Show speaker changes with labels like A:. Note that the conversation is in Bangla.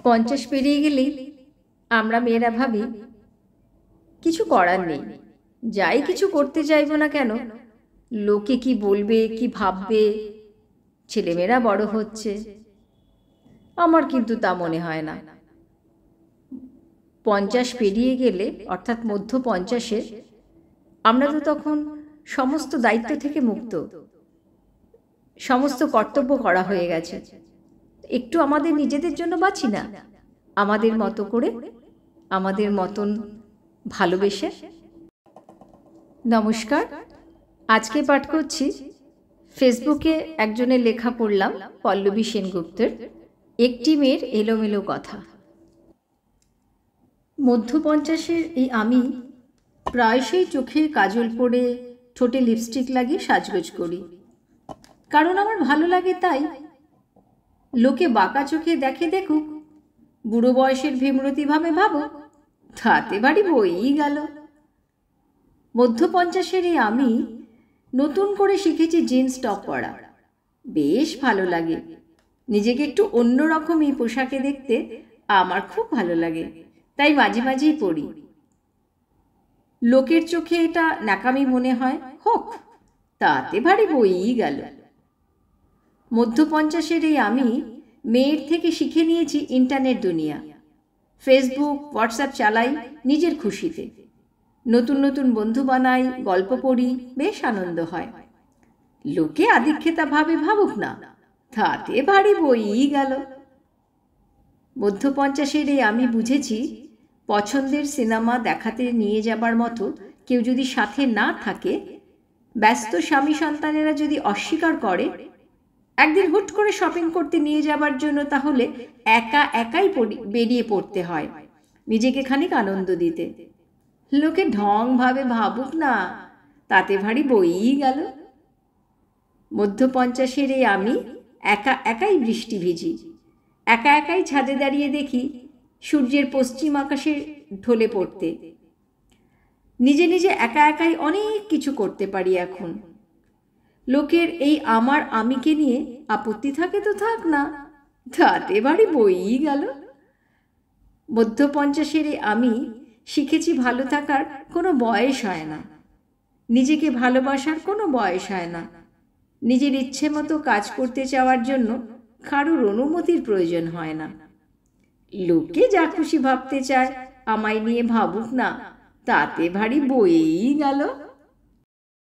A: 50 পেরিয়ে গেলেই আমরা মেয়েরা ভাবি কিছু করার নেই, যাই কিছু করতে চাইবো না কেন লোকে কি বলবে কি ভাববে, ছেলেমেয়েরা বড় হচ্ছে। আমার কিন্তু তা মনে হয় না। 50 পেরিয়ে গেলে অর্থাৎ মধ্য 50-এ আমরা তো তখন সমস্ত দায়িত্ব থেকে মুক্ত, সমস্ত কর্তব্য করা হয়ে গেছে। একটু আমাদের নিজেদের জন্য বাঁচি না, আমাদের মতো করে, আমাদের মতন ভালোবেসে। নমস্কার, আজকে পাঠ করছি ফেসবুকে একজনের লেখা পড়লাম, পল্লবী সেনগুপ্তের একটি মেয়ের এলোমেলো কথা। মধ্য 50-এর এই আমি প্রায়শই চোখে কাজল পরে, ঠোঁটে লিপস্টিক লাগিয়ে সাজগোজ করি, কারণ আমার ভালো লাগে। তাই লোকে বাঁকা চোখে দেখে দেখুক, বুড়ো বয়সের ভীমরতি ভাবে ভাবুক, তাতে ভারী বইই গেল। মধ্য 50-এর এই আমি নতুন করে শিখেছি জিন্স টপ পরা, বেশ ভালো লাগে। নিজেকে একটু অন্যরকম এই পোশাকে দেখতে আমার খুব ভালো লাগে, তাই মাঝে মাঝেই পরি। লোকের চোখে এটা ন্যাকামি মনে হয়, হোক, তাতে ভারী বইই গেল। মধ্য 50-এর এই আমি মেয়ের থেকে শিখে নিয়েছি ইন্টারনেট দুনিয়া। ফেসবুক, হোয়াটসঅ্যাপ চালাই নিজের খুশিতে, নতুন নতুন বন্ধু বানাই, গল্প পড়ি, বেশ আনন্দ হয়। লোকে আদিক্ষেতা ভাবে ভাবুক না, তাতে ভারী বইই গেল। মধ্য 50-এর এই আমি বুঝেছি, পছন্দের সিনেমা দেখাতে নিয়ে যাবার মতো কেউ যদি সাথে না থাকে, ব্যস্ত স্বামী সন্তানেরা যদি অস্বীকার করে, একদিন হুট করে শপিং করতে নিয়ে যাবার জন্য, তাহলে একা একাই বেরিয়ে পড়তে হয় নিজেকে খানিক আনন্দ দিতে। লোকে ঢং ভাবে ভাবুক না, তাতে ভারী বইই গেল। মধ্য 50-এর এই আমি একা একাই বৃষ্টি ভিজি, একা একাই ছাদে দাঁড়িয়ে দেখি সূর্যের পশ্চিম আকাশে ঢলে পড়তে। নিজে নিজে একা একাই অনেক কিছু করতে পারি এখন। লোকের এই আমার আমিকে নিয়ে আপত্তি থাকে তো থাক না, তাতে ভারী বইই গেল। মধ্য 50-এর এই আমি শিখেছি ভালো থাকার কোনো বয়স হয় না, নিজেকে ভালোবাসার কোনো বয়স হয় না। নিজের ইচ্ছে মতো কাজ করতে চাওয়ার জন্য কারোর অনুমতির প্রয়োজন হয় না। লোকে যা খুশি ভাবতে চায় আমায় নিয়ে ভাবুক না, তাতে ভারী বইই গেল।